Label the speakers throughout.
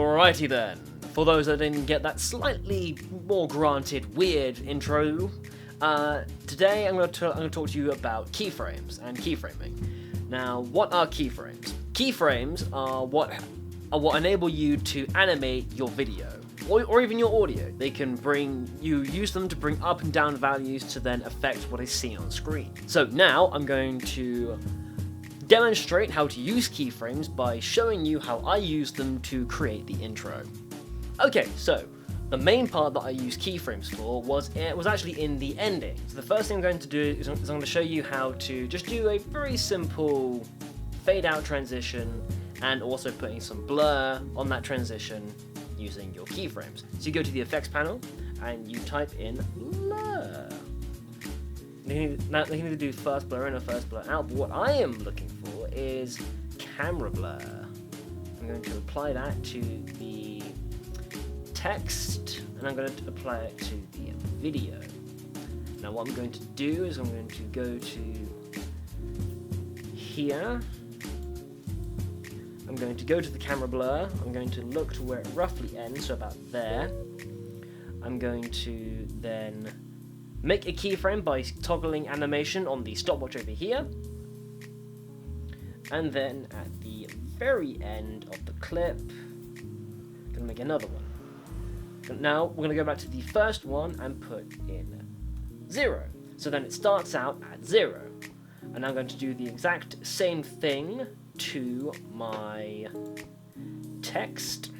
Speaker 1: Alrighty then, for those that didn't get that slightly more granted weird intro, today I'm going to talk to you about keyframes and keyframing. Now, what are keyframes? Keyframes are what enable you to animate your video, or even your audio. They can use them to bring up and down values to then affect what is seen on screen. So now I'm going to demonstrate how to use keyframes by showing you how I use them to create the intro. Okay, so the main part that I used keyframes for was actually in the ending. So the first thing I'm going to do is I'm going to show you how to just do a very simple fade out transition and also putting some blur on that transition using your keyframes. So you go to the effects panel and you type in blur. Now you need to do first blur in or first blur out, but what I am looking for is camera blur. I'm going to apply that to the text, and I'm going to apply it to the video. Now what I'm going to do is I'm going to go to here. I'm going to go to the camera blur. I'm going to look to where it roughly ends, so about there. I'm going to then make a keyframe by toggling animation on the stopwatch over here. And then at the very end of the clip, I'm going to make another one. Now we're going to go back to the first one and put in 0. So then it starts out at 0. And I'm going to do the exact same thing to my text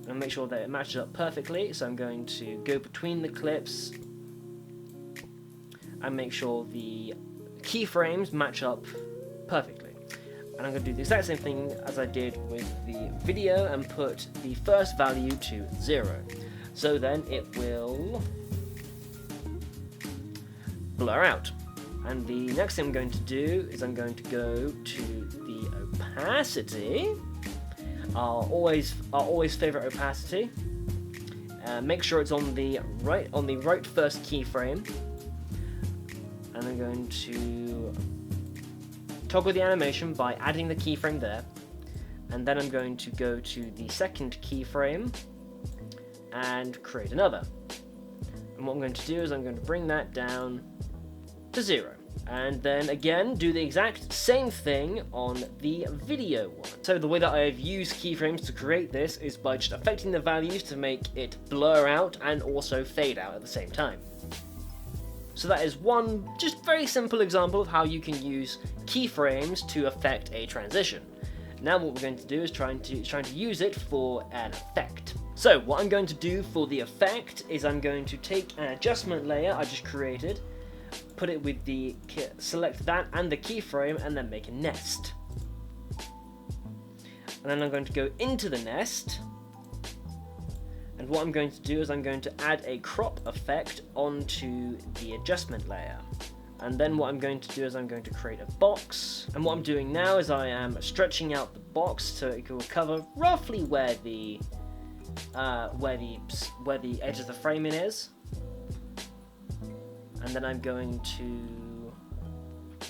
Speaker 1: and make sure that it matches up perfectly. So I'm going to go between the clips and make sure the keyframes match up perfectly. And I'm going to do the exact same thing as I did with the video and put the first value to 0. So then it will blur out. And the next thing I'm going to do is I'm going to go to the opacity, our always favorite opacity. Make sure it's on the right first keyframe. And I'm going to toggle the animation by adding the keyframe there, and then I'm going to go to the second keyframe and create another. And what I'm going to do is I'm going to bring that down to 0, and then again do the exact same thing on the video one. So the way that I've used keyframes to create this is by just affecting the values to make it blur out and also fade out at the same time. So that is one just very simple example of how you can use keyframes to affect a transition. Now what we're going to do is trying to use it for an effect. So what I'm going to do for the effect is I'm going to take an adjustment layer I just created, put it with the select that and the keyframe, and then make a nest. And then I'm going to go into the nest. And what I'm going to do is I'm going to add a crop effect onto the adjustment layer. And then what I'm going to do is I'm going to create a box. And what I'm doing now is I am stretching out the box so it will cover roughly where the edge of the framing is. And then I'm going to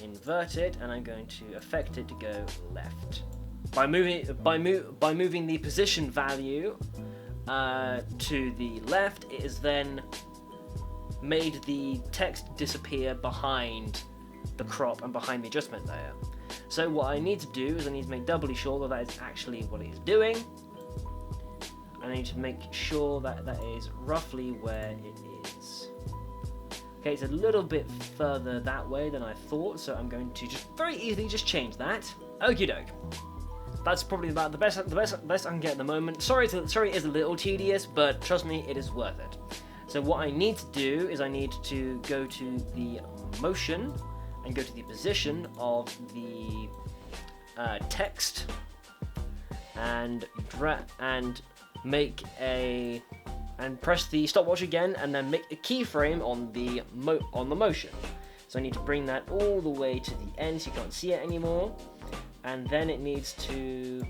Speaker 1: invert it, and I'm going to affect it to go left. By moving the position value to the left, it is then made the text disappear behind the crop and behind the adjustment layer. So what I need to do is I need to make doubly sure that that is actually what it is doing. I need to make sure that that is roughly where it is. Okay, it's a little bit further that way than I thought, so I'm going to just very easily just change that. Okie doke. That's probably about the best I can get at the moment. Sorry it is a little tedious, but trust me, it is worth it. So what I need to do is I need to go to the motion and go to the position of the text and press the stopwatch again, and then make a keyframe on the motion. So I need to bring that all the way to the end so you can't see it anymore. And then it needs to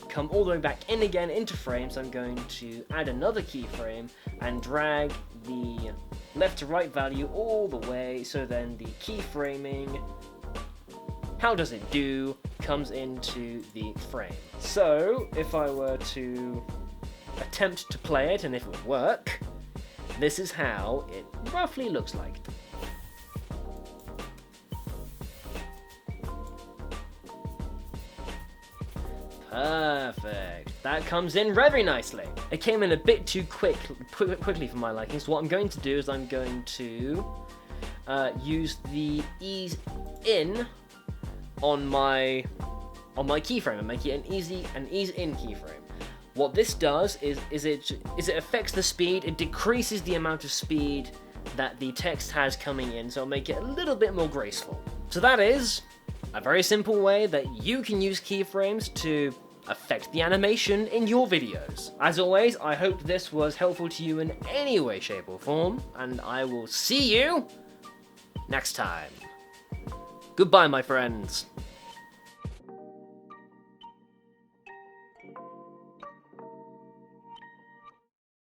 Speaker 1: come all the way back in again into frame, so I'm going to add another keyframe and drag the left to right value all the way, so then the keyframing, how does it do, comes into the frame. So if I were to attempt to play it, and if it would work, this is how it roughly looks like. Perfect. That comes in very nicely. It came in a bit too quickly for my liking, so what I'm going to do is I'm going to use the ease in on my keyframe and make it an ease in keyframe. What this does is it affects the speed. It decreases the amount of speed that the text has coming in, so it'll make it a little bit more graceful. So that is a very simple way that you can use keyframes to affect the animation in your videos. As always, I hope this was helpful to you in any way, shape, or form, and I will see you next time. Goodbye, my friends.